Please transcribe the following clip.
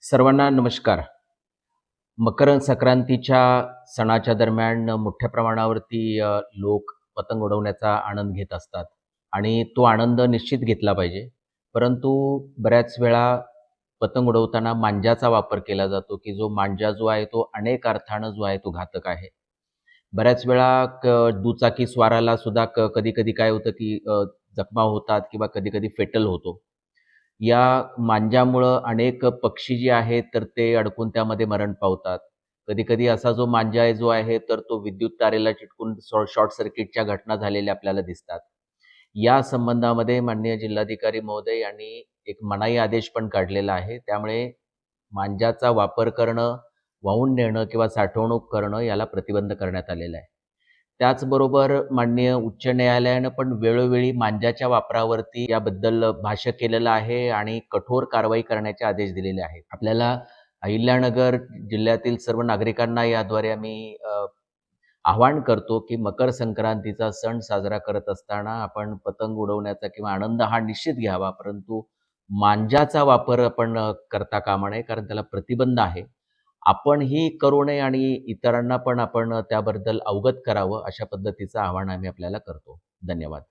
सर्वांना नमस्कार. मकर संक्रांतीच्या सणाच्या दरम्यान मोठ्या प्रमाणावरती लोक पतंग उडवण्याचा आनंद घेत असतात आणि तो आनंद निश्चित घेतला पाहिजे. परंतु बऱ्याच वेळा पतंग उडवताना मांजाचा वापर केला जातो, की जो मांजा जो आहे तो अनेक अर्थानं जो आहे तो घातक आहे. बऱ्याच वेळा दुचाकी स्वाराला सुद्धा कधी-कधी काय होतं, की जखमा होतात किंवा कधी-कधी फेटल होतो. या मांजामुळं अनेक पक्षी जे आहेत, तर ते अडकून त्यामध्ये मरण पावतात. कधी-कधी असा जो मांजा आहे जो आहे, तर तो विद्युत तारेला चिटकून शॉर्ट सर्किटच्या घटना झालेल्या आपल्याला दिसतात. या संबंधामध्ये माननीय जिल्हाधिकारी महोदय यांनी एक मनाई आदेश पण काढलेला आहे. त्यामुळे मांजाचा वापर करणं, वाहून नेणं किंवा साठवणूक करणं याला प्रतिबंध करण्यात आलेला आहे. त्याचबरोबर माननीय उच्च न्यायालयानं पण वेळोवेळी मांजाच्या वापरावरती याबद्दल भाष्य केलेलं आहे आणि कठोर कारवाई करण्याचे आदेश दिलेले आहेत. आपल्याला अहिल्यानगर जिल्ह्यातील सर्व नागरिकांना याद्वारे आम्ही आवाहन करतो, की मकर संक्रांतीचा सण साजरा करत असताना आपण पतंग उडवण्याचा किंवा आनंद हा निश्चित घ्यावा, परंतु मांजाचा वापर आपण करता कामा नये, कारण त्याला प्रतिबंध आहे. आपणही करू नये आणि इतरांना पण आपण त्याबद्दल अवगत करावं, अशा पद्धतीचं आवाहन आम्ही आपल्याला करतो. धन्यवाद.